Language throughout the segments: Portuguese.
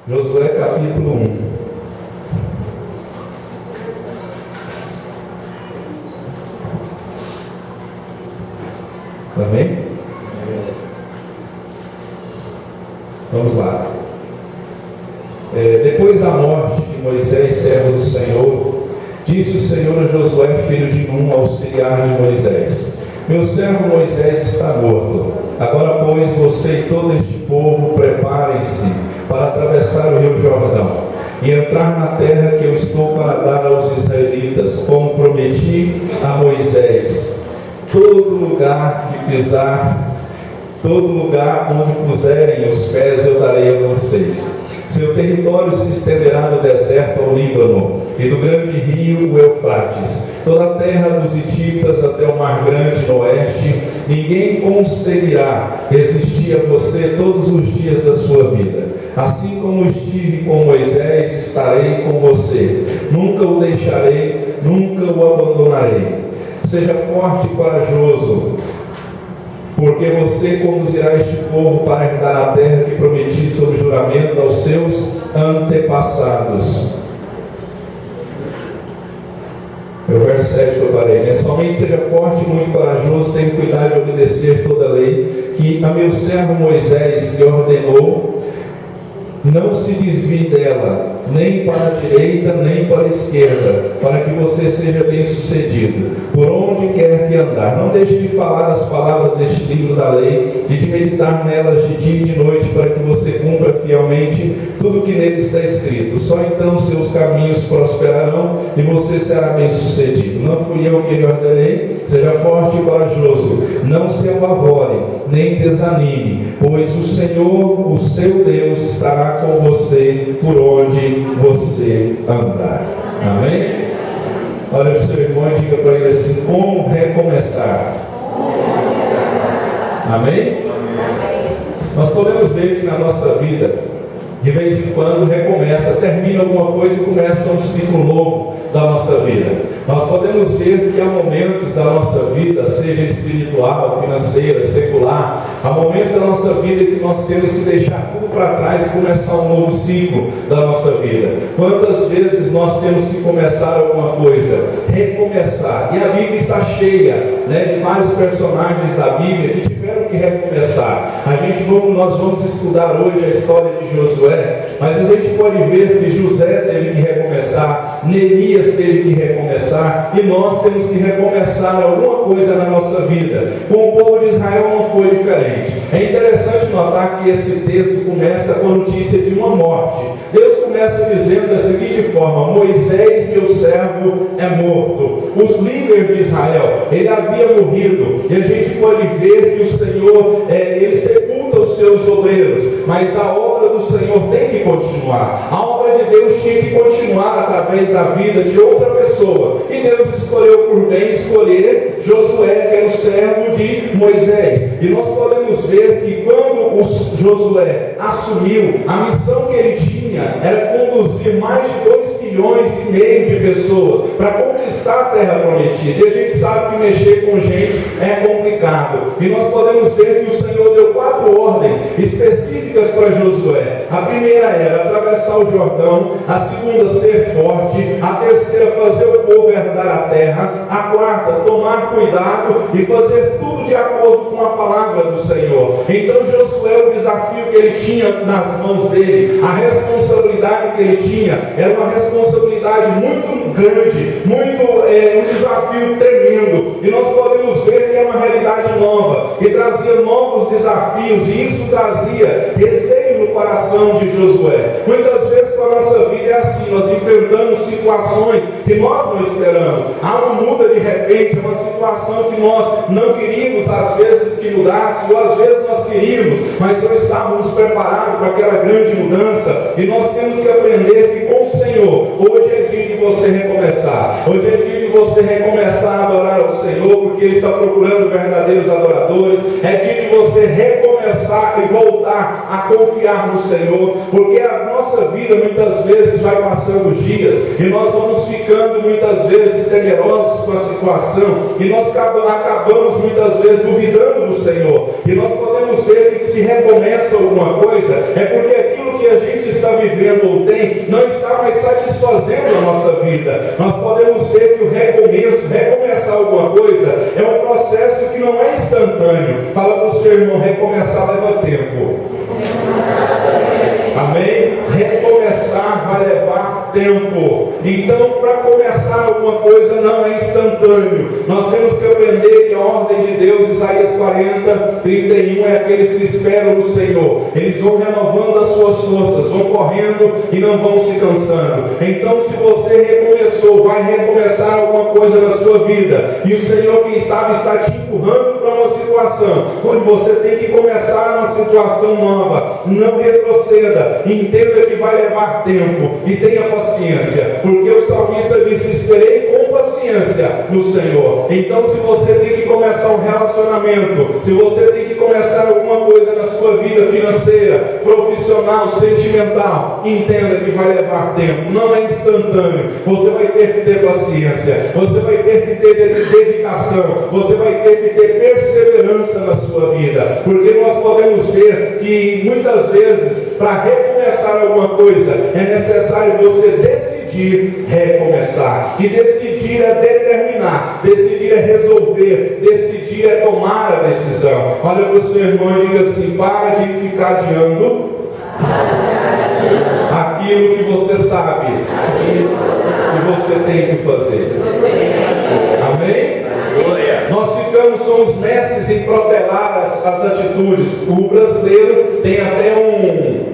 Josué capítulo 1. Amém? Vamos lá. Depois da morte de Moisés, servo do Senhor, disse o Senhor a Josué, filho de Nun, auxiliar de Moisés: meu servo Moisés está morto. Agora, pois, você e todo este povo preparem-se para atravessar o rio Jordão e entrar na terra que eu estou para dar aos israelitas, como prometi a Moisés. Todo lugar que pisar, todo lugar onde puserem os pés, eu darei a vocês. Seu território se estenderá do deserto ao Líbano e do grande rio, o Eufrates, toda a terra dos hititas até o mar grande no oeste. Ninguém conseguirá resistir a você todos os dias da sua vida. Assim como estive com Moisés, estarei com você. Nunca o deixarei, nunca o abandonarei. Seja forte e corajoso, porque você conduzirá este povo para herdar a terra que prometi sob juramento aos seus antepassados. É o verso 7 que eu parei, né? Somente seja forte e muito corajoso, tenha cuidado de obedecer toda a lei que a meu servo Moisés lhe ordenou. Não se desvie dela, nem para a direita, nem para a esquerda, para que você seja bem sucedido, por onde quer que andar. Não deixe de falar as palavras deste livro da lei, e de meditar nelas de dia e de noite, para que você cumpra fielmente tudo o que nele está escrito. Só então seus caminhos prosperarão, e você será bem sucedido. Não fui eu que lhe ordenei? Seja forte e corajoso, não se apavore, nem desanime, pois o Senhor, o seu Deus, estará com você por onde você andar. Amém? Olha para o seu irmão e diga para ele assim: como recomeçar? Amém? Nós podemos ver que na nossa vida, de vez em quando recomeça, termina alguma coisa e começa um ciclo novo da nossa vida. Nós podemos ver que há momentos da nossa vida, seja espiritual, financeira, secular, há momentos da nossa vida que nós temos que deixar tudo para trás e começar um novo ciclo da nossa vida. Quantas vezes nós temos que começar alguma coisa, recomeçar? E a Bíblia está cheia, de vários personagens da Bíblia que tiveram que recomeçar. Nós vamos estudar hoje a história de Josué, mas a gente pode ver que José teve que recomeçar, Neemias teve que recomeçar, e nós temos que recomeçar alguma coisa na nossa vida. Com o povo de Israel não foi diferente. É interessante notar que esse texto começa com a notícia de uma morte. Deus começa dizendo da seguinte forma: Moisés, meu servo, é morto. Os líderes de Israel, ele havia morrido, e a gente pode ver que o Senhor, ele sepulta os seus obreiros, mas a obra do Senhor tem que continuar. A obra de Deus tinha que continuar através da vida de outra pessoa, e Deus escolheu por bem escolher Josué, que era o servo de Moisés. E nós podemos ver que quando Josué assumiu, a missão que ele tinha era conduzir mais de 2,5 milhões de pessoas para conquistar a terra prometida. E a gente sabe que mexer com gente é complicado, e nós podemos ver que o Senhor deu 4 ordens específicas para Josué. A primeira era atravessar o Jordão, a segunda, ser forte, a terceira, fazer o povo herdar a terra, a quarta, tomar cuidado e fazer tudo de acordo com a palavra do Senhor. Então Josué, o desafio que ele tinha nas mãos dele, a responsabilidade que ele tinha, era uma responsabilidade muito grande, um desafio tremendo, e nós podemos ver que é uma realidade nova, que trazia novos desafios, e isso trazia receio no coração de Josué. Muitas vezes com a nossa vida é assim, nós enfrentamos situações que nós não esperamos, algo muda de repente, é uma situação que nós não queríamos às vezes que mudasse, ou às vezes nós queríamos, mas não estávamos preparados para aquela grande mudança, e nós temos que aprender que com o Senhor, hoje é dia de você recomeçar. Hoje é dia de você recomeçar a adorar ao Senhor, porque Ele está procurando verdadeiros adoradores. É dia de você recomeçar e voltar a confiar no Senhor, porque a nossa vida muitas vezes vai passando os dias e nós vamos ficando muitas vezes temerosos com a situação e nós acabamos muitas vezes duvidando do Senhor. E nós podemos ver que se recomeça alguma coisa é porque aquilo que a gente está vivendo ou tem não está mais satisfazendo a nossa vida. Nós podemos ver que o recomeçar alguma coisa é um processo que não é instantâneo. Fala para o seu irmão, recomeçar leva tempo. Amém? Recomeçar vai levar tempo. Então, para começar alguma coisa não é instantâneo. Nós temos que aprender que a ordem de Deus, Isaías 40, 31, é aqueles que esperam no Senhor. Eles vão renovando as suas forças, vão correndo e não vão se cansando. Então, se você recomeçou, vai recomeçar alguma coisa na sua vida, e o Senhor, quem sabe, está te empurrando para uma situação onde você tem que começar uma situação nova. Não retroceda, entenda que vai levar tempo e tenha paciência, porque o salmista disse: esperei com paciência no Senhor. Então, se você tem que começar um relacionamento, se você tem que começar alguma coisa na sua vida financeira, profissional, sentimental, entenda que vai levar tempo, não é instantâneo. Você vai ter que ter paciência, você vai ter que ter dedicação, você vai ter que ter perseverança na sua vida, porque nós podemos ver que muitas vezes, para recomeçar alguma coisa, é necessário você decidir recomeçar. E decidir é determinar, decidir é resolver, decidir é tomar a decisão. Olha para o seu irmão e diga assim: para de ficar adiando aquilo que você sabe que você tem que fazer. Amém? Nós somos mestres em protelar as atitudes. O brasileiro tem até um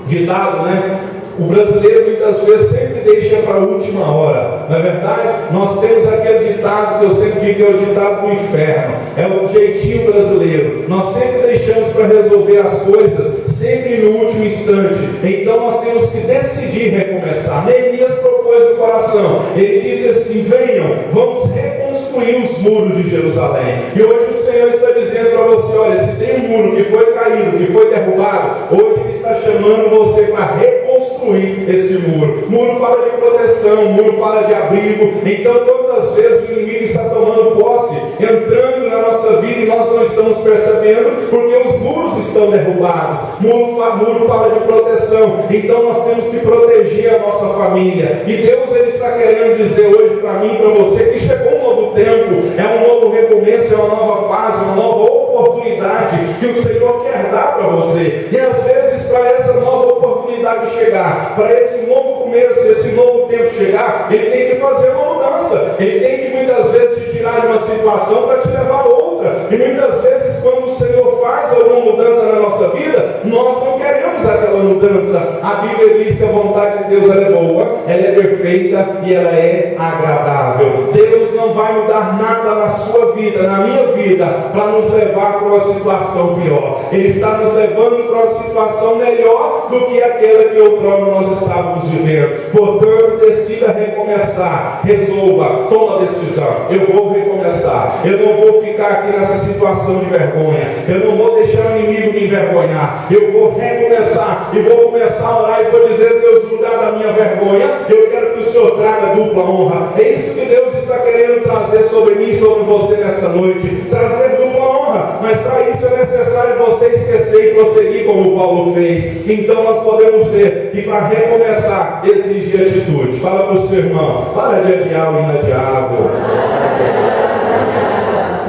ditado, né? O brasileiro muitas vezes sempre deixa para a última hora. Não é verdade? Nós temos aquele ditado que eu sempre digo que é o ditado do inferno. É o jeitinho brasileiro. Nós sempre deixamos para resolver as coisas, sempre no último instante. Então nós temos que decidir recomeçar. Neemias propôs o coração. Ele disse assim: venham, vamos reconstruir os muros de Jerusalém. E hoje o Senhor está dizendo para você: olha, se tem um muro que foi caído, que foi derrubado, hoje Ele está chamando você para reconstruir esse muro. Muro fala de proteção, muro fala de abrigo. Então, quantas vezes o inimigo está tomando posse, entrando na nossa vida e nós não estamos percebendo, porque os muros estão derrubados. Muro fala de proteção. Então, nós temos que proteger a nossa família. E Deus, Ele está querendo dizer hoje para mim e para você que chegou um novo tempo, é um novo recomeço, é uma nova fase, uma nova oportunidade que o Senhor quer dar para você. E às vezes, para essa nova oportunidade chegar, para esse novo começo, esse novo tempo chegar, Ele tem que fazer uma mudança. Ele tem que muitas vezes te tirar de uma situação para te levar a outra. E muitas vezes, quando o Senhor faz alguma mudança na nossa vida, nós não queremos aquela mudança. A Bíblia diz que a vontade de Deus ela é boa, ela é perfeita e ela é agradável. Deus não vai mudar nada na sua vida, na minha vida, para nos levar para uma situação pior. Ele está nos levando para uma situação melhor do que aquela que outrora nós estávamos vivendo. Portanto, decida recomeçar, resolva, toma a decisão. Eu vou recomeçar, eu não vou ficar aqui nessa situação de vergonha, eu não vou deixar o inimigo me envergonhar, eu vou recomeçar e vou começar a orar e vou dizer: Deus, no lugar da minha vergonha, eu quero que o Senhor traga dupla honra. É isso que Deus está querendo trazer sobre mim e sobre você nesta noite, trazer dupla honra. Mas para isso é necessário você esquecer e prosseguir como Paulo fez. Então nós podemos ver que para recomeçar exige atitude. Fala para o seu irmão: para de adiar o inadiável.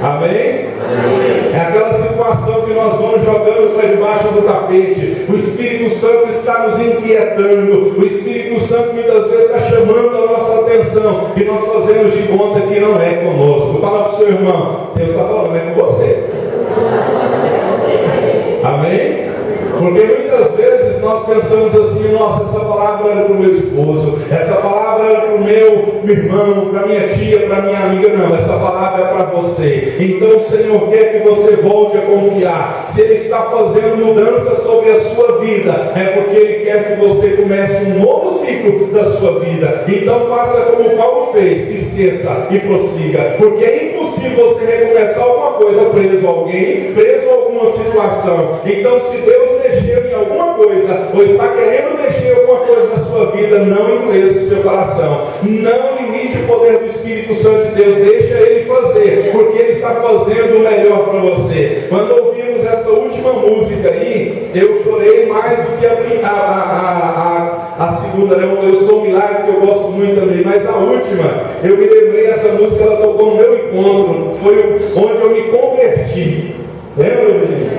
Amém? É aquela situação que nós vamos jogando para debaixo do tapete. O Espírito Santo está nos inquietando. O Espírito Santo muitas vezes está chamando a nossa atenção e nós fazemos de conta que não é conosco. Fala para o seu irmão: Deus está falando, é com você. Amém? Porque muitas vezes vezes nós pensamos assim: nossa, essa palavra era para o meu esposo, essa palavra era para o meu irmão, para minha tia, para minha amiga. Não, essa palavra é para você. Então o Senhor quer que você volte a confiar. Se Ele está fazendo mudança sobre a sua vida, é porque Ele quer que você comece um novo ciclo da sua vida. Então faça como Paulo fez: esqueça e prossiga, porque é impossível você recomeçar alguma coisa preso a alguém, preso a alguma situação. Então, se Deus mexeu em alguma coisa, ou está querendo mexer em alguma coisa na sua vida, não endureça o seu coração, não limite o poder do Espírito Santo de Deus, deixa Ele fazer, porque Ele está fazendo o melhor para você. Quando ouvimos essa última música aí, eu chorei mais do que a segunda, né? Eu Sou um Milagre, que eu gosto muito também, mas a última, eu me lembrei, essa música ela tocou no meu encontro, foi onde eu me converti. Lembra, Virgínia?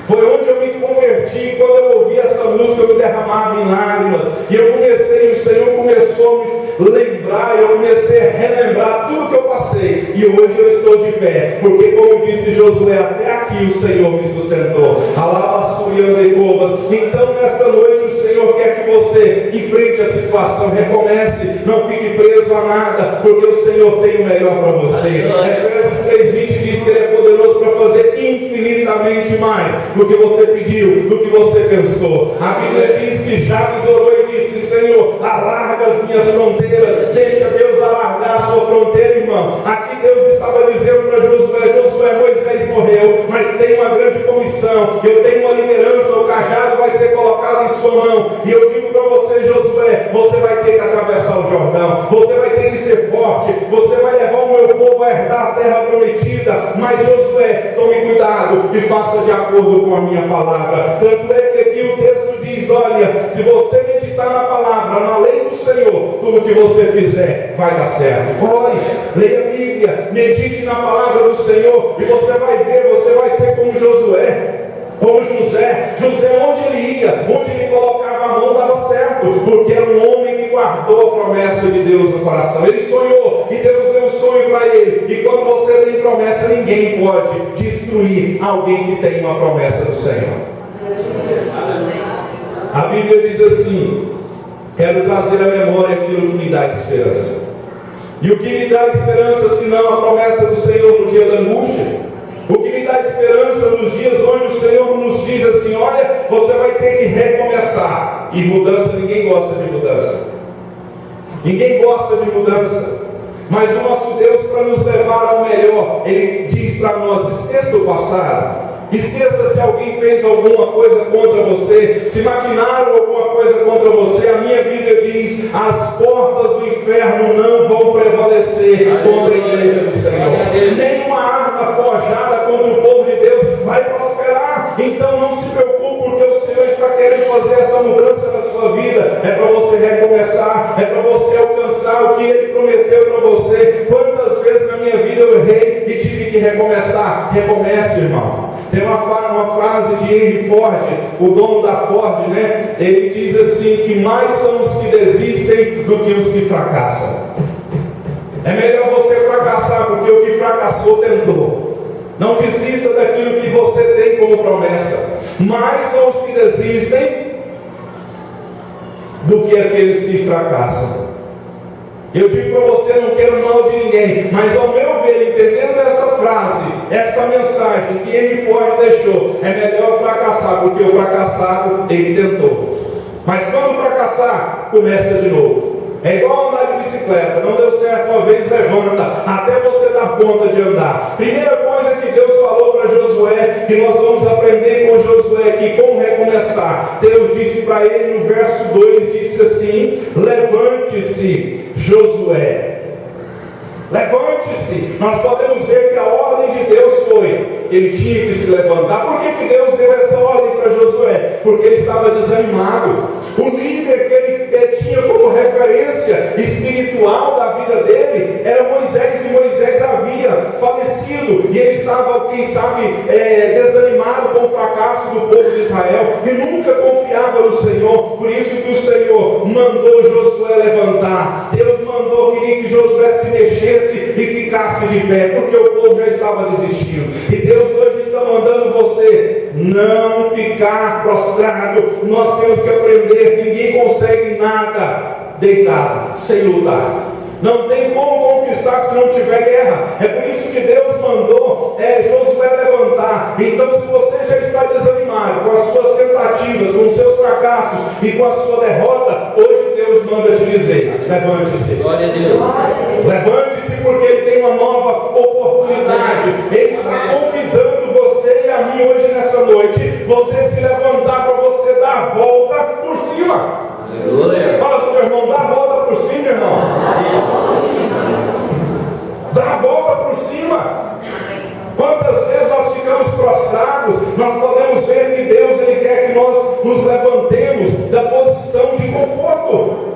Foi onde eu me converti. Quando eu ouvi essa música, eu me derramava em lágrimas. E eu comecei, o Senhor começou a me lembrar, eu comecei a relembrar tudo que eu passei. E hoje eu estou de pé, porque, como disse Josué, até aqui o Senhor me sustentou. Então, nesta noite, o Senhor quer que você enfrente a situação, recomece, não fique preso a nada, porque o Senhor tem o melhor para você. Efésios 3:20 diz que Ele é poderoso para fazer infinitamente mais do que você pediu, do que você pensou. A Bíblia diz que Jabes orou e disse: Senhor, alarga as minhas fronteiras, deixa Deus alargar a sua fronteira, irmão. Aqui Deus estava dizendo para Josué: Josué, Moisés morreu, mas tem uma grande comissão, eu tenho uma liderança, o cajado vai ser colocado em sua mão, e eu digo para você, Josué, você vai ter que atravessar o Jordão, você vai ter que ser forte, você vai levar o meu povo a herdar a terra prometida. Mas Josué, tome cuidado e faça de acordo com a minha palavra. Tanto é que aqui o texto diz: olha, se você meditar na palavra, na lei do Senhor, tudo que você fizer vai dar certo. Ore, leia a Bíblia, medite na palavra do Senhor, e você vai ver, você vai ser como Josué. Como José, onde ele ia, onde ele colocava a mão, dava certo, porque era um homem que guardou a promessa de Deus no coração. Ele sonhou, e Deus deu um sonho para ele. E quando você tem promessa, ninguém pode destruir alguém que tem uma promessa do Senhor. A Bíblia diz assim: quero trazer à memória aquilo que me dá esperança. E o que me dá esperança, senão a promessa do Senhor no dia da angústia? O que me dá esperança nos dias onde o Senhor nos diz assim: olha, você vai ter que recomeçar. E mudança, ninguém gosta de mudança. Ninguém gosta de mudança. Mas o nosso Deus, para nos levar ao melhor, Ele diz para nós: esqueça o passado. Esqueça se alguém fez alguma coisa contra você, se maquinaram alguma coisa contra você. A minha Bíblia diz: as portas do inferno não vão prevalecer contra a igreja do Senhor. Nenhuma arma forjada contra o povo de Deus vai prosperar. Então não se preocupe, porque o Senhor está querendo fazer essa mudança na sua vida. É para você recomeçar, é para você alcançar o que Ele prometeu para você. Quantas vezes na minha vida eu errei e tive que recomeçar? Recomece, irmão. Tem uma frase de Henry Ford, o dono da Ford, né? Ele diz assim, que mais são os que desistem do que os que fracassam. É melhor você fracassar, porque o que fracassou tentou. Não desista daquilo que você tem como promessa. Mais são os que desistem do que aqueles que fracassam. Eu digo para você, não quero mal de ninguém, mas ao meu ver, entendendo essa frase, essa mensagem que Henry Ford deixou, é melhor fracassar, porque o fracassado, ele tentou. Mas quando fracassar, começa de novo. É igual andar de bicicleta, não deu certo uma vez, levanta, até você dar conta de andar. Primeira coisa que Deus falou para Josué, que nós vamos aprender com Josué aqui, como recomeçar. Deus disse para ele no verso 2, disse assim: levante-se, Josué. Levante-se. Nós podemos ver que a ordem de Deus foi: ele tinha que se levantar. Por que Deus deu essa ordem para Josué? Porque ele estava desanimado. O líder que ele tinha como referência espiritual da vida dele era Moisés, e Moisés havia falecido, e ele estava, quem sabe, desanimado com o fracasso do povo de Israel, e nunca confiava no Senhor. Por isso que o Senhor mandou Josué levantar. Deus mandou, queria que Josué se mexesse e ficasse de pé, porque o povo já estava desistindo. E Deus hoje está mandando você não ficar prostrado. Nós temos que aprender que ninguém consegue nada deitado, sem lutar. Não tem como conquistar se não tiver guerra. É por isso que Deus mandou Josué levantar. Então, se você já está desanimado com as suas tentativas, com os seus fracassos e com a sua derrota, hoje Deus manda te dizer: levante-se. Glória a Deus. Levante-se, porque Ele tem uma nova oportunidade. Ele está convidando você e a mim hoje nessa noite, você se levantar para você dar a volta por cima. Fala pro seu irmão: dá a volta por cima, irmão. Dá a volta por cima. Quantas vezes nós ficamos prostrados? Nós podemos ver que Deus Ele quer que nós nos levantemos da posição de conforto.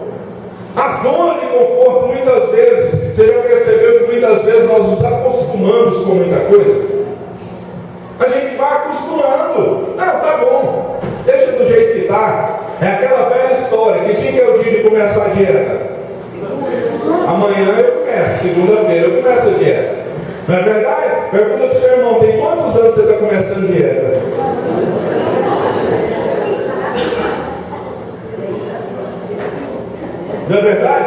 A zona de conforto, muitas vezes, você já percebeu que muitas vezes nós nos acostumamos com muita coisa? A gente vai acostumando. Não, tá bom, deixa do jeito que está. É aquela velha história: que dia que é o dia de começar a dieta? Amanhã eu começo, segunda-feira eu começo a dieta. Não é verdade? Pergunta para o seu irmão: tem quantos anos você está começando a dieta? Não é verdade?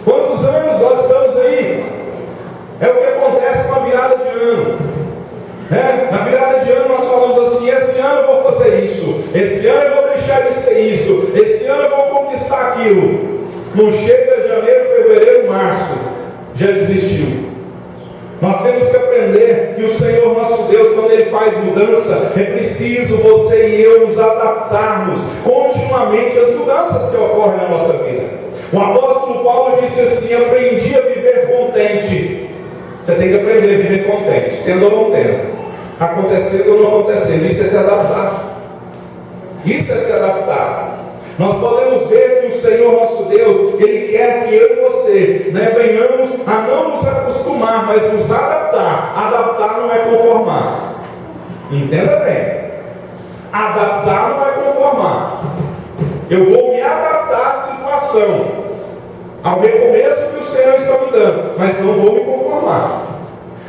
Quantos anos nós estamos aí? É o que acontece com a virada de ano. Na virada de ano nós falamos assim: esse ano eu vou fazer isso, esse ano eu vou deixar de ser isso, esse ano eu vou conquistar aquilo. Não chega janeiro, fevereiro, março, já desistiu. Nós temos que aprender que o Senhor nosso Deus, quando Ele faz mudança, é preciso você e eu nos adaptarmos continuamente às mudanças que ocorrem na nossa vida. O apóstolo Paulo disse assim: aprendi a viver contente. Você tem que aprender a viver contente, tendo ou não tendo, acontecendo ou não acontecendo. Isso é se adaptar. Isso é se adaptar. Nós podemos ver que o Senhor nosso Deus, Ele quer que eu e você venhamos a não nos acostumar, mas nos adaptar. Adaptar não é conformar. Entenda bem. Adaptar não é conformar. Eu vou me adaptar à situação, ao recomeço que o Senhor está me dando, mas não vou me conformar.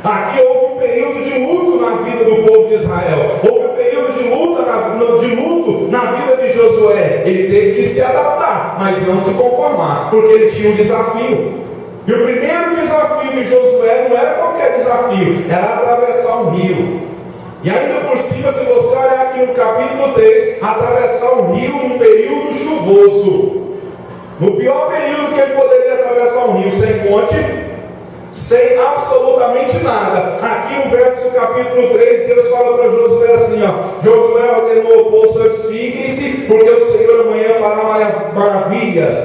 Aqui houve um período de luto na vida do povo de Israel. Houve um período de luto na vida de Josué. Ele teve que se adaptar, mas não se conformar, porque ele tinha um desafio. E o primeiro desafio de Josué não era qualquer desafio, era atravessar um rio. E ainda por cima, se você olhar aqui no capítulo 3, atravessar um rio num período chuvoso. No pior período que ele poderia atravessar um rio, sem ponte, sem absolutamente nada. Aqui no verso capítulo 3, Deus fala para Josué assim: Josué ordenou ao povo: santifiquem-se, porque o Senhor amanhã fará maravilhas.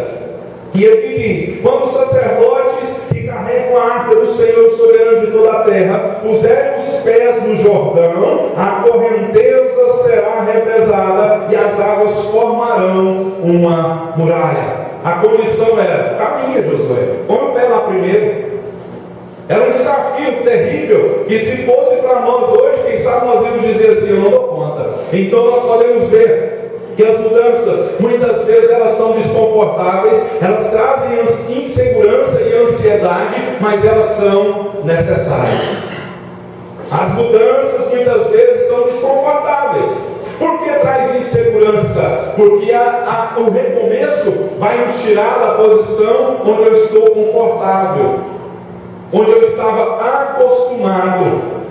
E ele diz: quando os sacerdotes que carregam a arca do Senhor soberano de toda a terra puserem os pés no Jordão, a correnteza será represada e as águas formarão uma muralha. A condição era: caminha, Josué, põe o pé lá primeiro. Era um desafio terrível, que se fosse para nós hoje, quem sabe nós íamos dizer assim: eu não dou conta. Então nós podemos ver que as mudanças, muitas vezes elas são desconfortáveis, elas trazem insegurança e ansiedade, mas elas são necessárias. As mudanças muitas vezes são desconfortáveis. Por que traz insegurança? Porque o recomeço vai nos tirar da posição onde eu estou confortável, onde eu estava acostumado.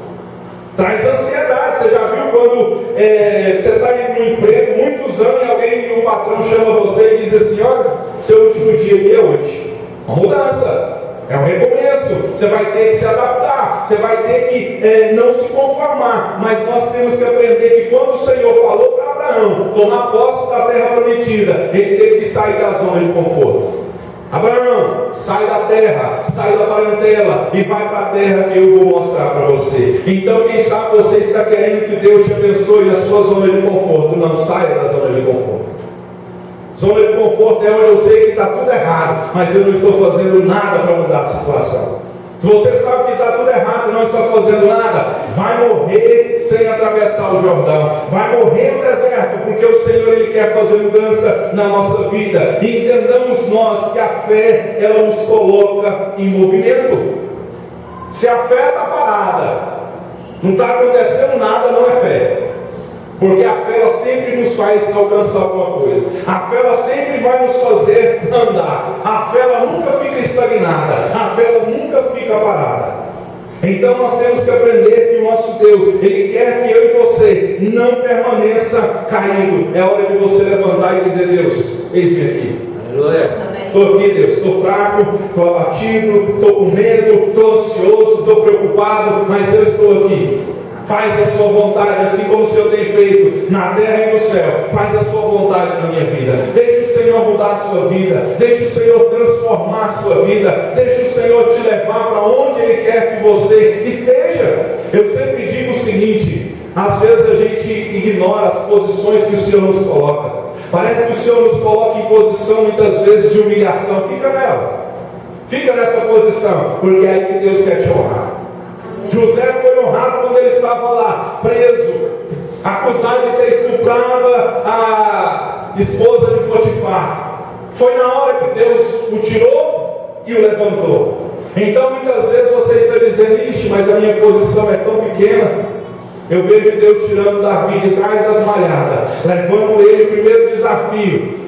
Traz ansiedade. Você já viu quando você está no emprego muitos anos e alguém, o patrão chama você e diz assim: olha, seu último dia aqui é hoje. Uma mudança. É um recomeço. Você vai ter que se adaptar. Você vai ter que não se conformar. Mas nós temos que aprender que quando o Senhor falou para Abraão tomar posse da terra prometida, ele teve que sair da zona de conforto. Abraão, sai da terra, sai da parentela e vai para a terra que eu vou mostrar para você. Então, quem sabe você está querendo que Deus te abençoe na sua zona de conforto. Não saia da zona de conforto. Zona de conforto é onde eu sei que está tudo errado, mas eu não estou fazendo nada para mudar a situação. Se você sabe que está tudo errado e não está fazendo nada, vai morrer sem atravessar o Jordão. Vai morrer no deserto, porque o Senhor Ele quer fazer mudança na nossa vida. E entendamos nós que a fé, ela nos coloca em movimento. Se a fé está parada, Não está acontecendo nada, não é fé. Porque a fé ela sempre nos faz alcançar alguma coisa. A fé ela sempre vai nos fazer andar. A fé ela nunca fica estagnada. A fé ela nunca fica parada. Então nós temos que aprender que o nosso Deus, Ele quer que eu e você não permaneça caído. É hora de você levantar e dizer: Deus, eis-me aqui. Aleluia. Estou aqui, Deus, estou fraco, estou abatido, estou com medo, estou ansioso, estou preocupado, mas eu estou aqui. Faz a sua vontade, assim como o Senhor tem feito na terra e no céu. Faz a sua vontade na minha vida. Deixe o Senhor mudar a sua vida. Deixe o Senhor transformar a sua vida. Deixe o Senhor te levar para onde Ele quer que você esteja. Eu sempre digo o seguinte: às vezes a gente ignora as posições que o Senhor nos coloca. Parece que o Senhor nos coloca em posição muitas vezes de humilhação. Fica nela. Fica nessa posição, porque é aí que Deus quer te honrar. José foi honrado quando ele estava lá, preso, acusado de ter estuprado a esposa de Potifar. Foi na hora que Deus o tirou e o levantou. Então muitas vezes você está dizendo: ixi, mas a minha posição é tão pequena. Eu vejo Deus tirando Davi de trás das malhadas, levando ele. O primeiro desafio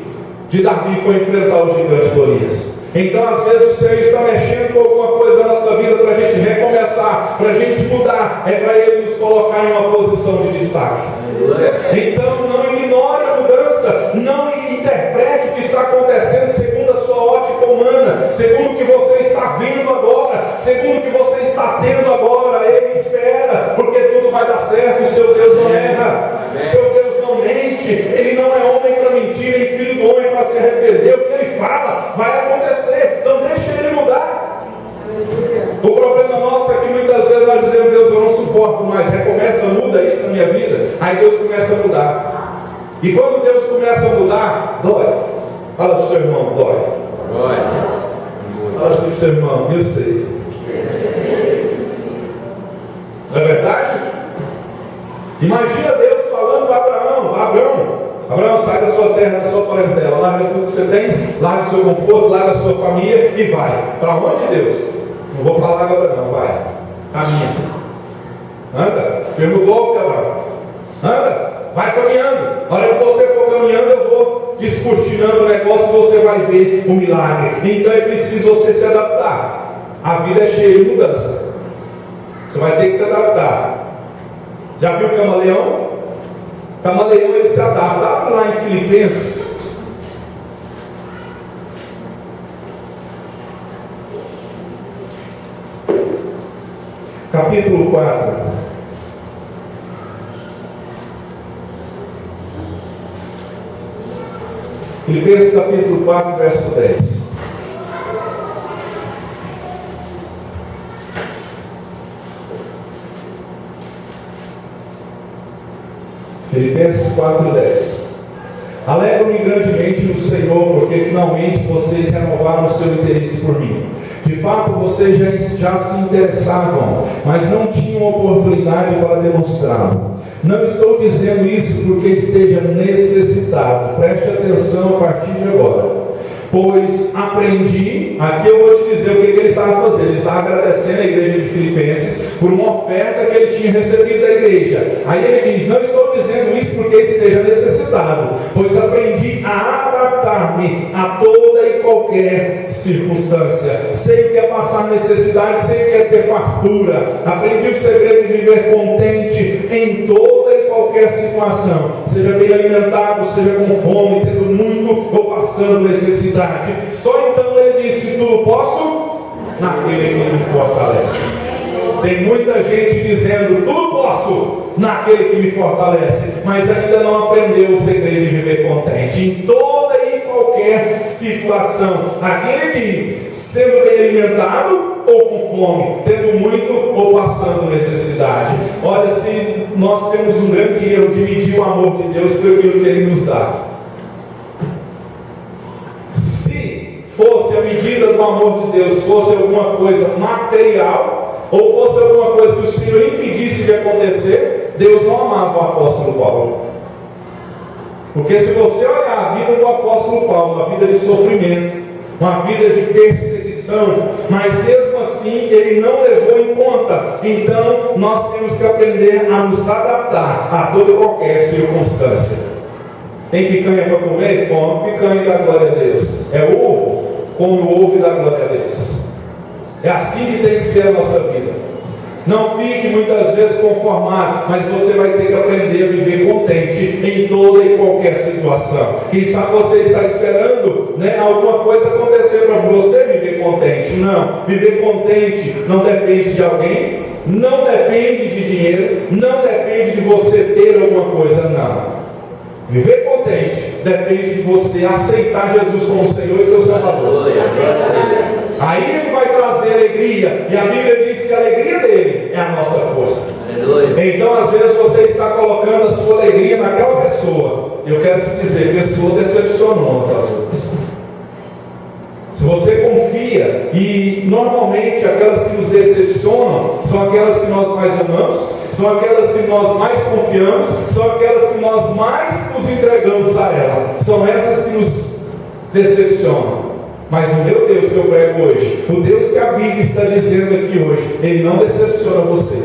de Davi foi enfrentar o gigante Golias. Então às vezes o Senhor está mexendo com alguma coisa na nossa vida para a gente recomeçar, para a gente mudar. É para Ele nos colocar em uma posição de destaque. Então não ignore a mudança, não interprete o que está acontecendo segundo a sua ótica humana, segundo o que você está vendo agora, segundo o que você está tendo agora. Ele espera, porque tudo vai dar certo. O seu Deus não erra, o seu Deus não mente, Ele não é homem para mentir, nem filho do homem para se arrepender. O que Ele fala vai acontecer, então deixa Ele mudar. O problema nosso é que muitas vezes nós dizemos: Deus, eu não suporto mais. Recomeça, muda isso na minha vida. Aí Deus começa a mudar. E quando Deus começa a mudar, dói. Fala para o seu irmão: dói. Dói. Fala assim para o seu irmão: eu sei. Não é verdade? Imagina Deus falando para Abraão: Abraão, sai da sua terra, da sua parentela, larga tudo que você tem, larga o seu conforto, larga a sua família e vai. Para onde, Deus? Não vou falar agora não, vai. Caminha. Anda, firma o golpe, Abraão. Anda, vai caminhando. A hora que você for caminhando, eu vou descortinando o negócio e você vai ver o milagre. Então é preciso você se adaptar. A vida é cheia de mudança. Você vai ter que se adaptar. Já viu o camaleão? O camaleão ele se adapta. Abre lá em Filipenses. Capítulo 4. Filipenses capítulo 4, verso 10. Filipenses 4:10. Alegro-me grandemente no Senhor, porque finalmente vocês renovaram o seu interesse por mim. De fato, vocês já se interessavam, mas não tinham oportunidade para demonstrá-lo. Não estou dizendo isso porque esteja necessitado. Preste atenção a partir de agora. Pois aprendi, aqui eu vou te dizer o que ele estava fazendo. Ele estava agradecendo a igreja de Filipenses por uma oferta que ele tinha recebido da igreja. Aí ele diz: não estou dizendo isso porque esteja necessitado, pois aprendi a adaptar-me a toda e qualquer circunstância. Sei o que é passar necessidade, sei o que é ter fartura. Aprendi o segredo de viver contente em toda e qualquer situação, seja bem alimentado, seja com fome, tendo muito ou passando necessidade. Só então ele disse: tudo posso naquele que me fortalece. Tem muita gente dizendo: tudo posso naquele que me fortalece, mas ainda não aprendeu o segredo de viver contente em toda e qualquer situação. Aqui ele diz: sendo bem alimentado ou com fome, tendo muito ou passando necessidade. Olha, se nós temos um grande erro de medir o amor de Deus por aquilo que Ele nos dá. Se fosse a medida do amor de Deus, fosse alguma coisa material, ou fosse alguma coisa que o Senhor impedisse de acontecer, Deus não amava o apóstolo Paulo. Porque se você olhar a vida do apóstolo Paulo, uma vida de sofrimento, uma vida de perseguição, mas mesmo assim Ele não levou em conta. Então nós temos que aprender a nos adaptar a toda e qualquer circunstância. Tem picanha para comer? Come picanha e dá glória a Deus. É ovo? Come o ovo e dá glória a Deus. É assim que tem que ser a nossa vida. Não fique muitas vezes conformado, mas você vai ter que aprender a viver contente em toda e qualquer situação. Quem sabe você está esperando, alguma coisa acontecer para você viver contente. Não, viver contente não depende de alguém, não depende de dinheiro, não depende de você ter alguma coisa, não. Viver contente depende de você aceitar Jesus como Senhor e seu Salvador. Aí Ele vai trazer alegria, e a Bíblia diz que a alegria dele é a nossa força. Então às vezes você está colocando a sua alegria naquela pessoa. Eu quero te dizer, pessoa decepciona umas às outras. Se você confia, e normalmente aquelas que nos decepcionam são aquelas que nós mais amamos, são aquelas que nós mais confiamos, são aquelas que nós mais nos entregamos a ela. São essas que nos decepcionam. Mas o meu Deus que eu prego hoje, o Deus que a Bíblia está dizendo aqui hoje, Ele não decepciona você.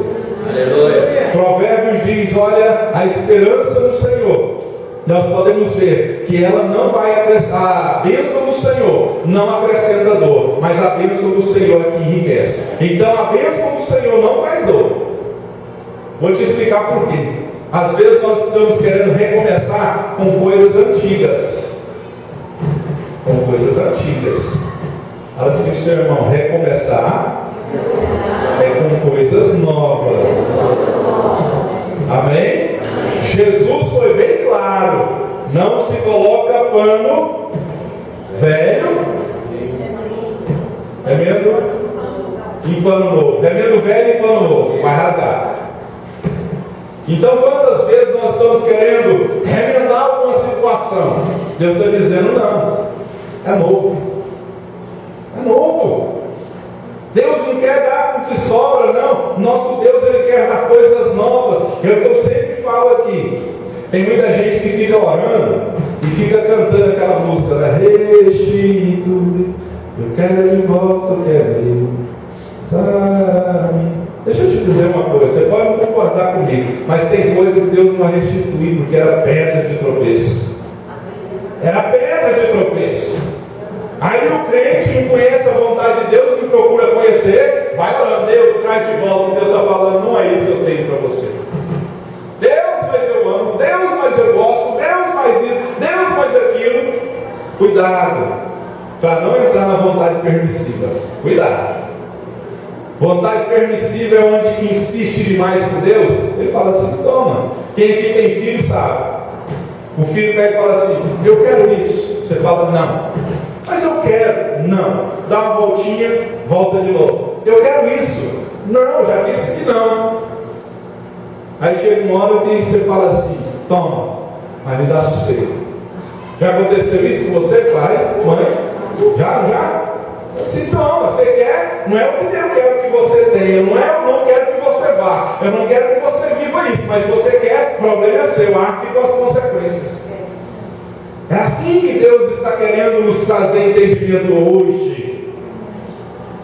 Aleluia. Provérbios diz, olha, a esperança no Senhor. Nós podemos ver que ela não vai acrescentar, a bênção do Senhor não acrescenta dor, mas a bênção do Senhor é que enriquece. Então a bênção do Senhor não faz dor. Vou te explicar por quê. Às vezes nós estamos querendo recomeçar com coisas antigas. Com coisas antigas. Fala assim, seu irmão, recomeçar é com coisas novas. Amém? Jesus foi bem claro: não se coloca pano velho, remendo em pano novo. Remendo velho em pano novo, vai rasgar. Então, quantas vezes nós estamos querendo remendar alguma situação? Deus está dizendo, não, é novo. É novo. Deus não quer dar com o que sobra, não. Nosso Deus, Ele quer dar coisas novas. Eu sempre falo aqui, tem muita gente que fica orando e fica cantando aquela música, né? Restitui, eu quero de volta o que é meu, sabe? Deixa eu te dizer uma coisa, você pode não concordar comigo, mas tem coisa que Deus não vai restituir, porque era pedra de tropeço. Era pedra de tropeço. Aí o crente não conhece a vontade de Deus, que procura conhecer, vai orando, Deus traz de volta, Deus está falando, não é isso que eu tenho para você. Deus, mas eu amo, Deus, mas eu gosto, Deus, mais isso, Deus, mais aquilo. Cuidado, para não entrar na vontade permissiva. Cuidado. Vontade permissiva é onde insiste demais com Deus. Ele fala assim, toma, quem aqui tem filho sabe. O filho pega e fala assim, eu quero isso. Você fala, não. Mas eu quero, não. Dá uma voltinha, volta de novo. Eu quero isso. Não, já disse que não. Aí chega uma hora que você fala assim, toma, mas me dá sossego. Já aconteceu isso com você, pai, mãe? Já? Se toma, você quer, não é o que eu quero que você tenha, eu não quero que você vá, eu não quero que você viva isso, mas você quer, o problema é seu, arque com as consequências. É assim que Deus está querendo nos trazer entendimento hoje.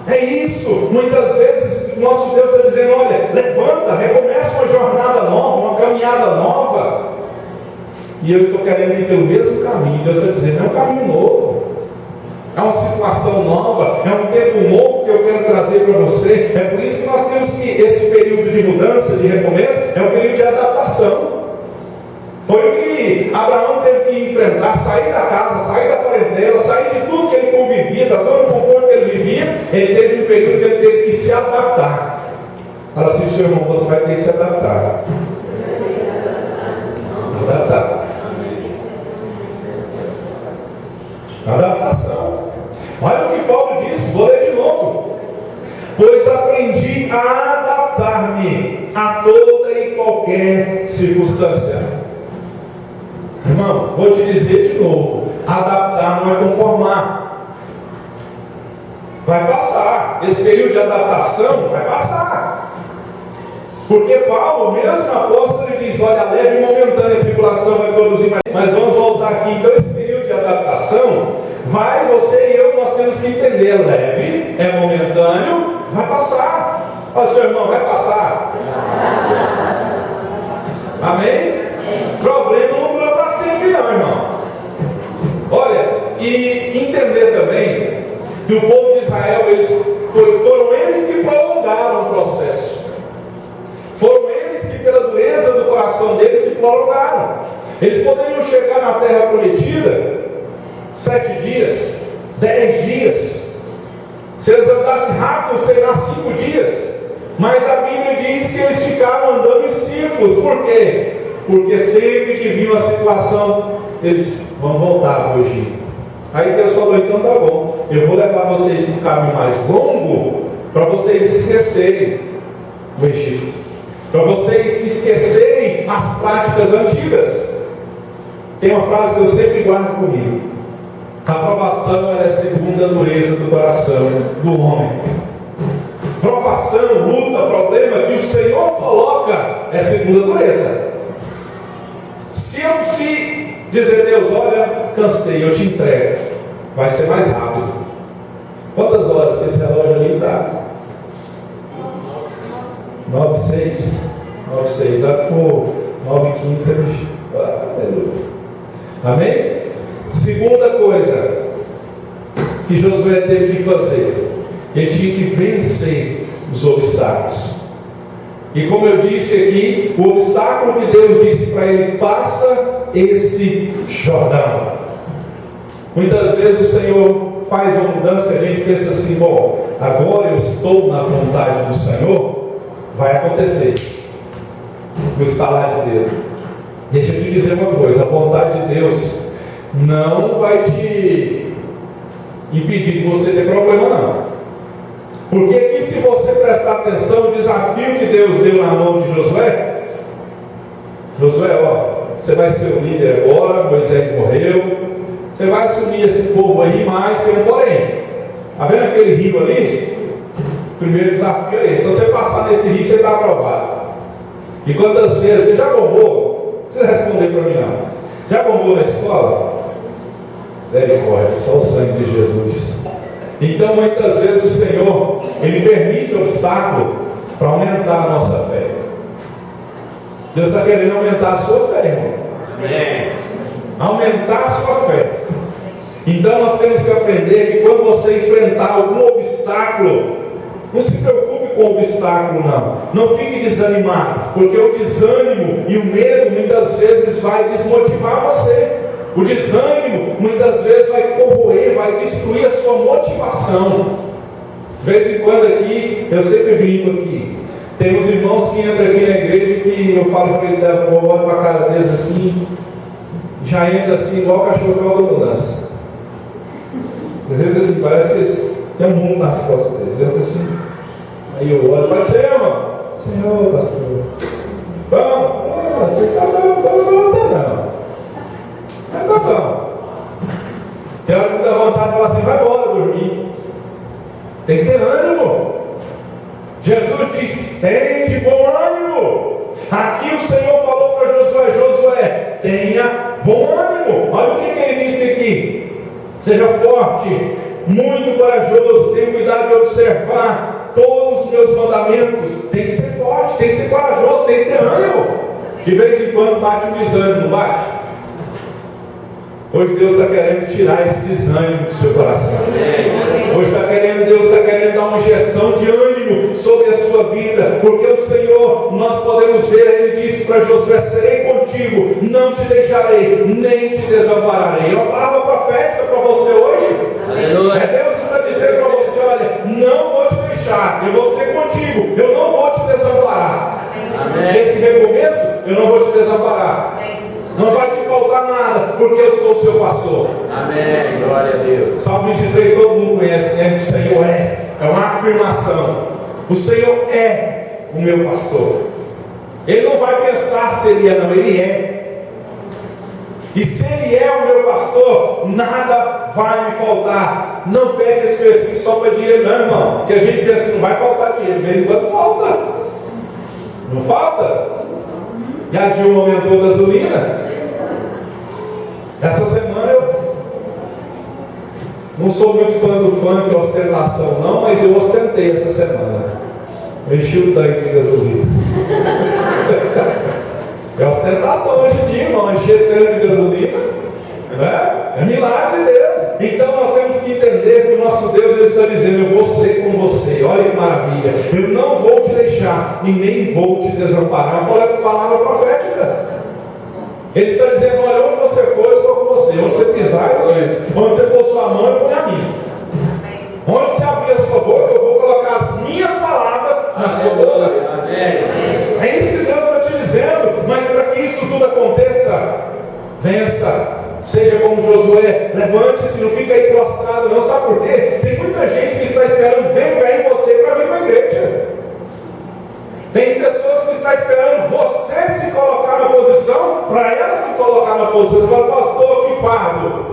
É isso. Muitas vezes nosso Deus está dizendo, olha, levanta, recomeça uma jornada nova, uma caminhada nova. E eu estou querendo ir pelo mesmo caminho. Deus está dizendo, é um caminho novo. É uma situação nova, é um tempo novo que eu quero trazer para você. É por isso que nós temos que, esse período de mudança, de recomeço, é um período de adaptação. Foi o que Abraão teve que enfrentar, sair da casa, sair da parentela, sair de tudo que ele convivia, da zona de conforto que ele vivia. Ele teve um período que ele teve que se adaptar. Fala assim, seu irmão, você vai ter que se adaptar. Adaptar. Adaptação. Olha o que Paulo disse, vou ler de novo. Pois aprendi a adaptar-me a toda e qualquer circunstância. Irmão, vou te dizer de novo, adaptar não é conformar. Vai passar, esse período de adaptação vai passar. Porque Paulo, mesmo apóstolo, ele diz, olha, a leve e momentânea tribulação vai produzir mais. Mas vamos voltar aqui, então esse período de adaptação, você e eu, nós temos que entender, leve, é momentâneo, Vai passar. Olha, seu irmão, vai passar. Amém? Problema não dura para sempre, não, irmão. Olha, e entender também que o povo de Israel, foram eles que prolongaram o processo. Foram eles que, pela dureza do coração deles, que prolongaram. Eles poderiam chegar na terra prometida 7 dias, 10 dias. Se eles andassem rápido, será 5 dias. Mas a Bíblia diz que eles ficaram andando em círculos. Por quê? Porque sempre que vinha a situação, eles vão voltar para o Egito. Aí Deus falou, então tá bom, eu vou levar vocês para um caminho mais longo, para vocês esquecerem o Egito, para vocês esquecerem as práticas antigas. Tem uma frase que eu sempre guardo comigo: a provação é segundo a dureza do coração do homem. Provação, luta, problema que o Senhor coloca é segundo a dureza. Se eu dizer, Deus, olha, cansei, eu te entrego, vai ser mais rápido. Quantas horas que esse relógio ali está? 9:06. 9:06. Já que for 9:15, você me... Aleluia. Amém? Segunda coisa que Josué teve que fazer, ele tinha que vencer os obstáculos. E como eu disse aqui, o obstáculo que Deus disse para ele: passa esse Jordão. Muitas vezes o Senhor faz uma mudança e a gente pensa assim: bom, agora eu estou na vontade do Senhor, vai acontecer no estalar de Deus. Deixa eu te dizer uma coisa: a vontade de Deus não vai te impedir de você ter problema, não. Porque aqui, se você prestar atenção, o desafio que Deus deu na mão de Josué: Josué, ó, você vai ser o líder agora, Moisés morreu, você vai assumir esse povo aí, mas tem um porém. Está vendo aquele rio ali? O primeiro desafio é esse: se você passar nesse rio, você está aprovado. E quantas vezes você já bombou? Não precisa responder para mim não. Já bombou na escola? Misericórdia, só o sangue de Jesus. Então, muitas vezes o Senhor, Ele permite obstáculo para aumentar a nossa fé. Deus está querendo aumentar a sua fé, irmão. Amém. Aumentar a sua fé. Então, nós temos que aprender que quando você enfrentar algum obstáculo, não se preocupe com o obstáculo, não. Não fique desanimado, porque o desânimo e o medo muitas vezes vai desmotivar você. O desânimo muitas vezes vai corroer, vai destruir a sua motivação. De vez em quando aqui, eu sempre brinco aqui, tem uns irmãos que entram aqui na igreja que eu falo para ele, eu olho para a cara deles assim, já entra assim, igual o cachorro da mudança. Eles entram assim, parece que eles têm um mundo nas costas deles. Entra assim, aí eu olho, pode ser, irmão? Senhor, pastor. Vamos, pastor, tá não. Mas tá bom. Tem hora que me dá vontade de falar assim: vai embora dormir. Tem que ter ânimo. Jesus diz: tem de bom ânimo. Aqui o Senhor falou para Josué: Josué, tenha bom ânimo. Olha o que ele disse aqui: seja forte, muito corajoso, tenha cuidado de observar todos os meus mandamentos. Tem que ser forte, tem que ser corajoso, tem que ter ânimo. De vez em quando bate um desânimo, não bate? Hoje Deus está querendo tirar esse desânimo do seu coração. Hoje Deus está querendo dar uma injeção de ânimo sobre a sua vida, porque o Senhor, nós podemos ver, Ele disse para Josué: serei contigo, não te deixarei, nem te desampararei. É uma palavra profética para você hoje. Aleluia. Deus está dizendo para você: olha, não vou te deixar, eu vou ser contigo, eu não vou te desamparar. Amém. Nesse recomeço, eu não vou te desamparar. Não vai te faltar nada, porque eu sou o seu pastor. Amém, glória a Deus. Salmo 23 todo mundo conhece, né? O Senhor é uma afirmação. O Senhor é o meu pastor. Ele não vai pensar se Ele é, não, Ele é. E se Ele é o meu pastor, nada vai me faltar. Não pegue esse versículo só para dinheiro, não, irmão. Porque a gente pensa que não vai faltar dinheiro, de vez em quando falta. Não falta? E a Dilma aumentou a gasolina. Essa semana Não sou muito fã do funk e ostentação, não, mas eu ostentei essa semana. Eu enchi o tanque de gasolina. É ostentação hoje em dia, irmão, encher tanque de gasolina. Né? É milagre de Deus. Então nós temos que entender que o nosso Deus ele está dizendo: eu vou ser com você. Olha que maravilha. Eu não vou te deixar e nem vou te desamparar. Olha a palavra profética. Ele está dizendo: olha, onde você for, eu estou com você. Onde você pisar, eu conheço. Onde você pôr sua mão, eu ponho a minha. Onde você abrir a sua boca, eu vou colocar as minhas palavras na sua boca. É isso que Deus está te dizendo. Mas para que isso tudo aconteça, vença. Seja como Josué, levante-se, não fica aí prostrado, não. Sabe por quê? Tem muita gente que está esperando ver fé em você para vir para a igreja. Tem pessoas que estão esperando você se colocar na posição, para ela se colocar na posição. Fala: pastor, que fardo.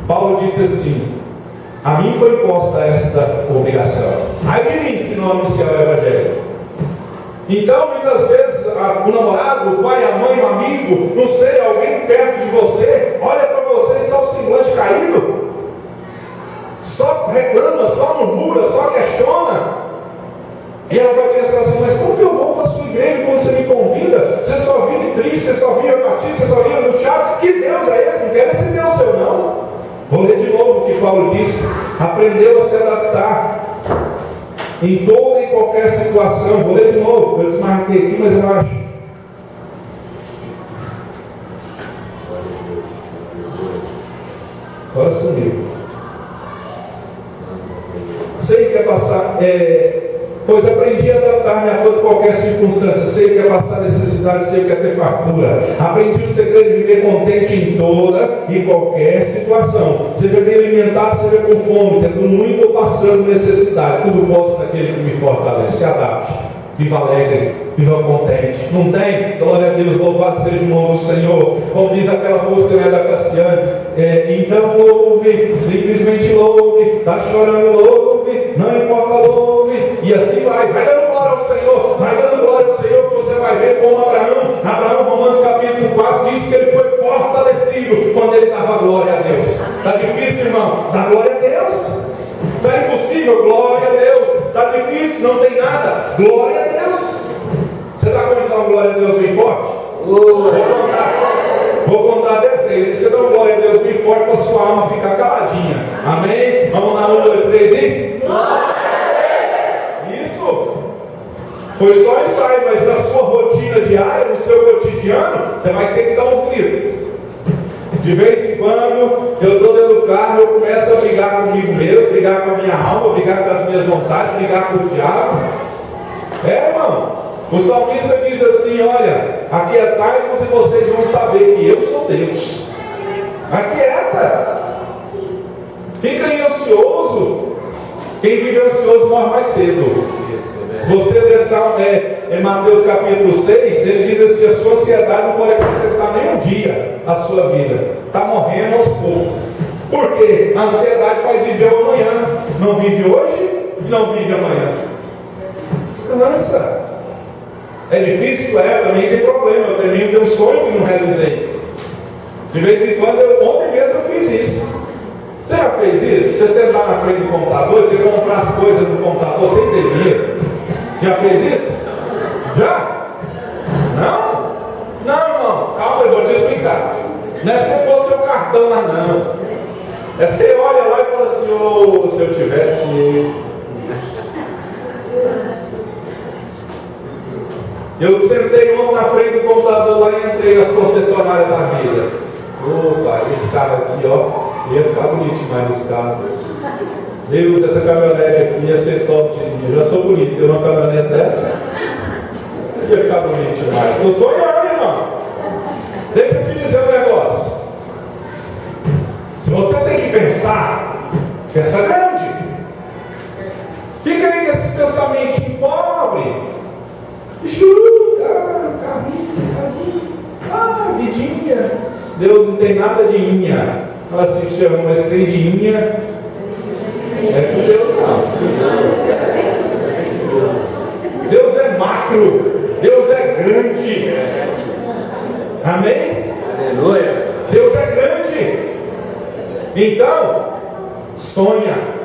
Paulo disse assim: a mim foi imposta esta obrigação. Ai de mim se não anunciar o evangelho. Então, muitas vezes, o namorado, o pai, a mãe, o amigo, não sei, alguém perto de você, olha para você e só o semblante caído, só reclama, só murmura, só questiona. E ela vai pensar assim: mas como que eu vou para a sua igreja quando você me convida? Você só vive triste, você só vive apatia, você só vive angustiado. Que Deus é esse? Não quero esse Deus seu, não. Vou ler de novo o que Paulo disse: aprendeu a se adaptar em toda e qualquer situação. Vou ler de novo, eu desmarquei aqui, mas eu acho. Agora sumiu. Sei que é passar, pois aprendi a adaptar-me a toda e qualquer circunstância. Sei que é passar necessidade, sei que é ter fartura. Aprendi o segredo de viver contente em toda e qualquer situação. Seja bem alimentado, seja com fome, tendo muito ou passando necessidade. Tudo posso naquele que me fortalece. Se adapte. Viva alegre, viva contente. Não tem? Glória a Deus, louvado seja o nome do Senhor. Como diz aquela música, né, da Cassiane: então louve, simplesmente louve. Está chorando, louve, não importa, louve. E assim vai dando glória ao Senhor, vai dando glória ao Senhor, que você vai ver como Abraão, Romanos capítulo 4, diz que ele foi fortalecido quando ele dava glória a Deus. Está difícil, irmão? Dá glória a Deus. Está impossível? Glória a Deus. Está difícil? Não tem nada? Glória a Deus. Você está com dar uma glória a Deus bem forte? Vou contar até 3. E você dá uma glória a Deus bem forte para a sua alma ficar caladinha. Amém? Vamos lá, 1, 2, 3 e... Isso. Foi só isso aí, mas na sua rotina diária, no seu cotidiano, você vai ter que dar uns gritos. De vez em quando, eu estou dentro do carro, eu começo a brigar comigo mesmo, brigar com a minha alma, brigar com as minhas vontades, brigar com o diabo. Irmão, o salmista diz assim: olha, aquietai-vos e vocês vão saber que eu sou Deus. Aquieta. Fica aí ansioso. Quem vive ansioso morre mais cedo. Se você ler em Mateus capítulo 6, ele diz assim: a sua ansiedade não pode acrescentar nem um dia à sua vida. Está morrendo aos poucos. Por quê? A ansiedade faz viver o amanhã. Não vive hoje, não vive amanhã. Descansa. É difícil? Também tem problema. Eu também tenho um sonho que não realizei. De vez em quando, ontem mesmo eu fiz isso. Você já fez isso? Você sentar na frente do computador, você comprar as coisas no computador sem ter dinheiro. Já fez isso? Já? Não? Não, irmão. Calma, eu vou te explicar. Não é você pôr seu cartão lá, não. É você olha lá e fala assim: oh, se eu tivesse dinheiro. Eu sentei ontem na frente do computador lá e entrei nas concessionárias da vida. Opa, esse cara aqui, ó, ia ficar bonito demais nesse carro. Deus, essa caminhonete aqui ia ser top de mim. Eu já sou bonito, ter uma caminhonete dessa ia ficar bonito demais. Estou sonhando, irmão. Deixa eu te dizer um negócio. Se você tem que pensar, pensa grande. Fica aí com esse pensamento pobre. Carrinho, casinha, vidinha. Deus não tem nada de inha. Fala assim, você ama, mas tem de inha. É com Deus não. Deus é macro. Deus é grande. Amém? Aleluia. Deus é grande. Então, sonha.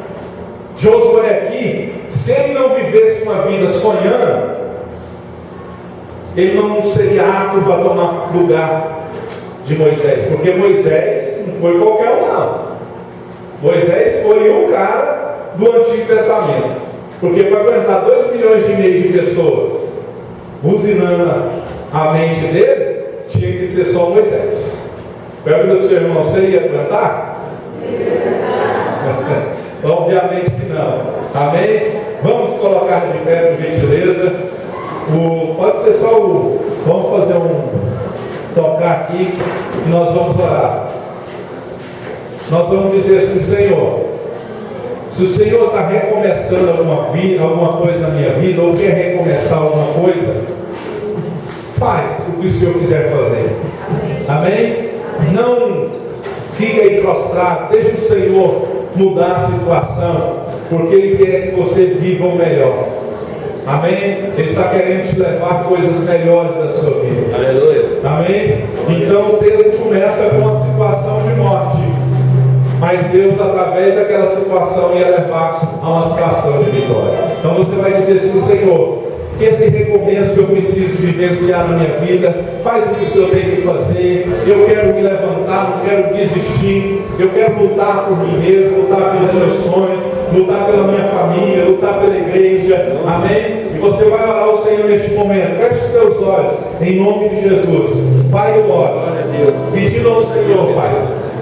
Josué aqui, se ele não vivesse uma vida sonhando, ele não seria apto para tomar lugar de Moisés, porque Moisés não foi qualquer um não. Moisés foi o cara do Antigo Testamento, porque para aguentar 2,5 milhões de pessoas buzinando a mente dele, tinha que ser só Moisés. Pergunta para o seu irmão, você ia aguentar? Obviamente que não. Amém? Vamos colocar de pé, por gentileza. Pode ser só o... Vamos fazer tocar aqui e nós vamos orar. Nós vamos dizer assim: Senhor, se o Senhor está recomeçando alguma coisa na minha vida, ou quer recomeçar alguma coisa, faz o que o Senhor quiser fazer. Amém? Não fica aí prostrado, deixa o Senhor mudar a situação, porque Ele quer que você viva o melhor. Amém? Ele está querendo te levar a coisas melhores da sua vida. Aleluia. Amém? Então o texto começa com uma situação de morte, mas Deus, através daquela situação, ia levar a uma situação de vitória. Então você vai dizer assim: Senhor, esse recomeço que eu preciso vivenciar na minha vida, faz o que o Senhor tem que fazer. Eu quero me levantar, não quero desistir. Eu quero lutar por mim mesmo, lutar pelos meus sonhos, lutar pela minha família, lutar pela igreja. Amém? E você vai orar ao Senhor neste momento. Feche os teus olhos, em nome de Jesus. Pai, eu oro, pedindo ao Senhor, Pai,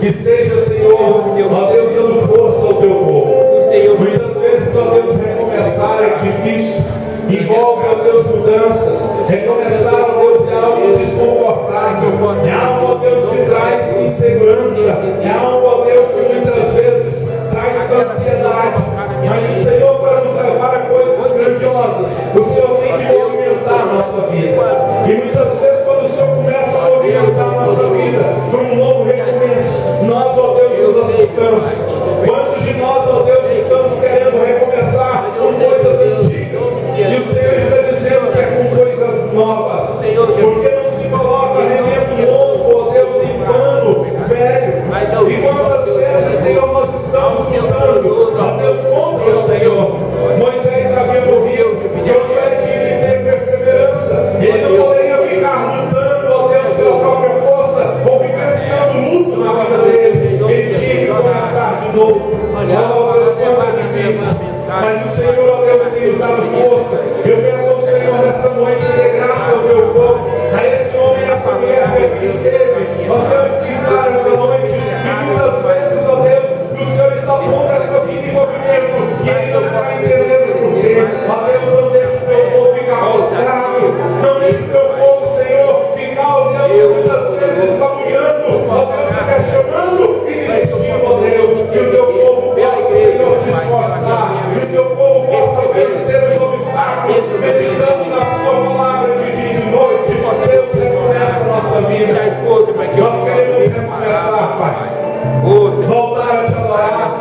que esteja, Senhor, ó Deus, dando força ao teu povo. Muitas vezes, ó Deus, recomeçar é difícil. Envolve, ó Deus, mudanças. Recomeçar, ó Deus, é algo desconfortável. É algo, ó Deus, que traz insegurança. É algo, ó Deus, que muitas vezes traz ansiedade. Mas o Senhor, para nos levar a coisas grandiosas, o Senhor tem que movimentar a nossa vida. E muitas vezes, quando o Senhor começa a movimentar a nossa vida para um novo recomeço, nós, ó Deus, nos assustamos. Quantos de nós, ó Deus, estamos querendo recomeçar com coisas antigas? E o Senhor está dizendo que é com coisas novas. Porque não se coloca remendo novo, ó Deus, em pano velho. E quantas vezes, Senhor, nós estamos lutando, ó Deus, contra o Senhor. Moisés havia morrido, Josué tinha que ter perseverança. Ele não poderia ficar lutando, ó Deus, pela própria força, ou vivenciando luto na vida dele. Ele tinha que começar de novo. Ó Deus, quanto é difícil. Mas o Senhor, ó Deus, tem usado força. Eu peço ao Senhor nesta noite que dê graça ao teu povo, a esse homem e a essa mulher que esteve, ó Deus, que está nesta noite. E muitas vezes, ó Deus, o Senhor está pondo esta vida em movimento e ele não está entendendo por quê. Ó Deus, não deixe o teu povo ficar prostrado. Não deixe o teu povo, Senhor, ficar, ó Deus, muitas vezes babulhando, ó Deus, se questionando e desistindo, ó Deus, que o teu povo possa, Senhor, se esforçar. Que o teu povo possa vencer os obstáculos, meditando na sua palavra de dia e de noite. Deus, recomeça a nossa vida. Nós queremos recomeçar, Pai. Voltar a te adorar.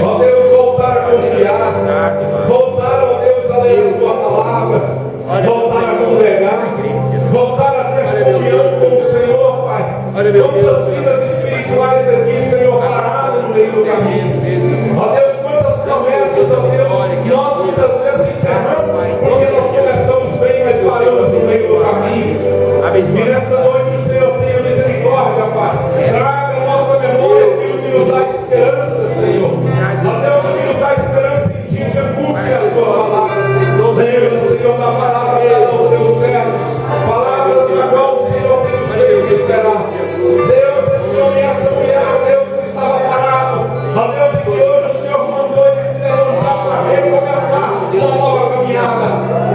Ó Deus, voltar a confiar. Voltar, ó Deus, a ler a tua palavra. Voltar a congregar. Voltar a ter comunhão com o Senhor, Pai. Quantas vidas espirituais aqui, Senhor, pararam no meio do caminho. Ó Deus, quantas promessas, ó Deus, nós muitas vezes enterramos, porque nós começamos bem, mas paramos no meio do caminho. E nesta noite o Senhor tenha misericórdia, Pai. Traga a nossa memória aquilo que nos dá esperança, Senhor. Ó Deus, o que nos dá esperança em dia de angústia, a tua palavra. Lembra, Senhor, da palavra dada aos teus servos, palavras na qual o Senhor tem o Senhor esperar. Deus, esse homem e essa mulher, ó Deus, que estava parado, ó Deus, que hoje o Senhor mandou ele se levantar para recomeçar uma nova caminhada.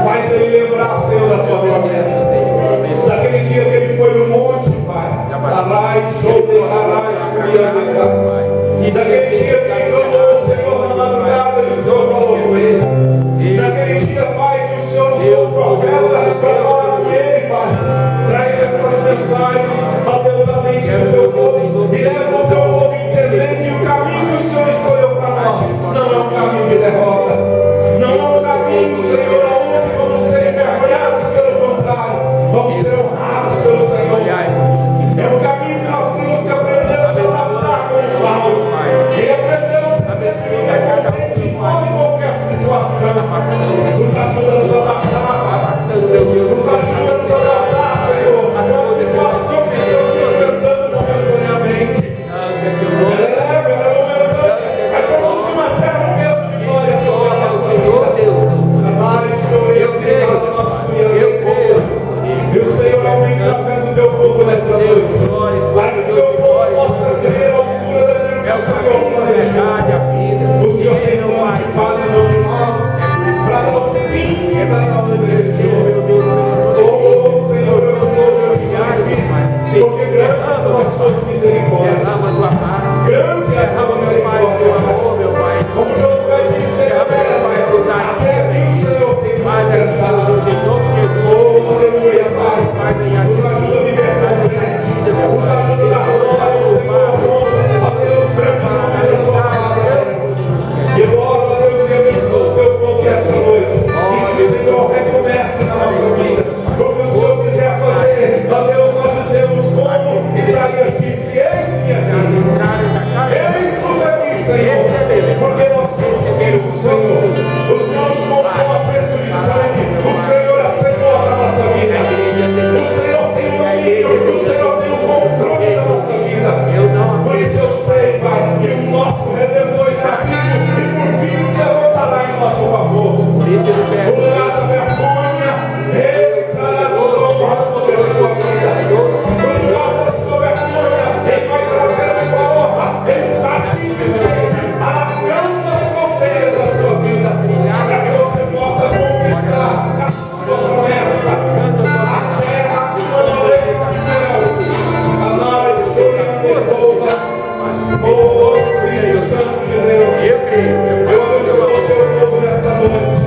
Faz ele lembrar, Senhor, da tua promessa. Daquele dia que ele foi no monte, Pai. Arai, shoulder, arai, e daquele dia que ele clamou o Senhor na madrugada e o Senhor falou com ele. Daquele dia, Pai, que o Senhor usou o profeta para falar com ele, Pai. Traz essas mensagens, ó Deus, a mente do teu povo. E leva o teu povo a entender que o caminho que o Senhor escolheu para nós não é um caminho de derrota. Não é um caminho, Senhor, aonde vamos ser envergonhados, pelo contrário, vamos ser honrados pelo Senhor. É um caminho que nós temos que aprender a se adaptar com os nosso Redentor está vivo e por fim se levantará em nosso favor. Por isso eu peço, No lugar da vergonha, Ele trará honra sobre a sua vida. No lugar da sua vergonha, Ele vai trazer uma honra. Ele está simplesmente alargando as fronteiras da sua vida, para que você possa conquistar a sua promessa. A terra com leite e mel, a nave de Boa. Oh, Espírito Santo de Deus, eu creio. eu abençoo o teu povo nesta noite.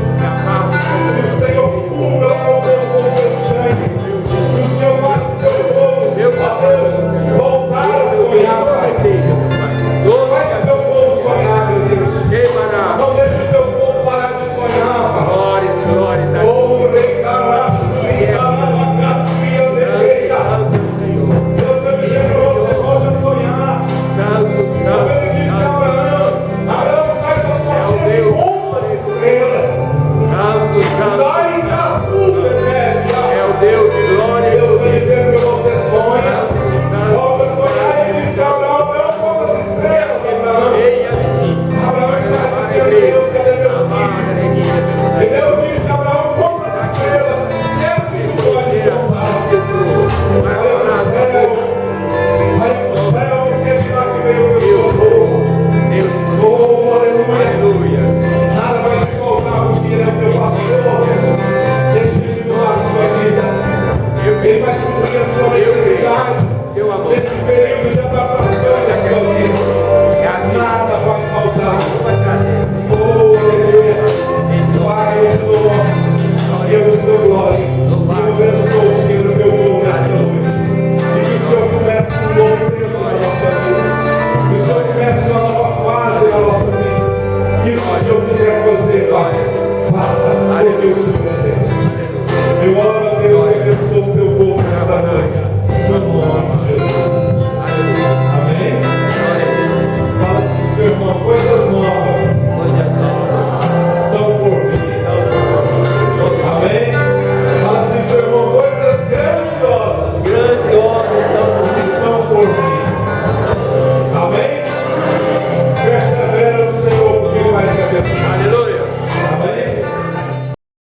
Que o Senhor cubra o teu povo com o teu sangue. Que o Senhor faça o teu povo, ó Deus, voltar a sonhar, Pai. Faz o teu povo sonhar, meu Deus. Não deixe o teu povo parar de sonhar, Pai. Glória, glória. Oh, recaracho, recaracatia, Deus é misericórdia, você pode sonhar. Como ele disse a Abraão, Abraão sai da sua vida e conta as estrelas. Dai da sua É o Deus de glória. Deus está dizendo que você sonha. Volta a sonhar e diz que Abraão conta as estrelas, Abraão. Abraão está dizendo, Deus, cadê meu filho? E Deus disse, Abraão, conta as estrelas. Esquece que tu vai soltar. Vai para o céu. Vai para o céu, porque está que veio o meu socorro. Oh, aleluia. Nada vai te faltar, porque Ele é o teu pastor. Deixa Ele mudar a sua vida. Ele vai suprir a sua necessidade. Nesse período de adaptação da sua vida. Nada vai faltar. Oh, aleluia. Pai, eu te dou honra. Eu te dou glória. Eu abençoo o Senhor, meu povo, nesta noite. E que o Senhor comece um novo tempo na nossa vida. Que o Senhor comece uma nova fase na nossa vida. E o que o Senhor quiser fazer, Pai, faça, por Deus, Senhor Deus. Eu amo a Deus e abençoo o teu povo nesta noite.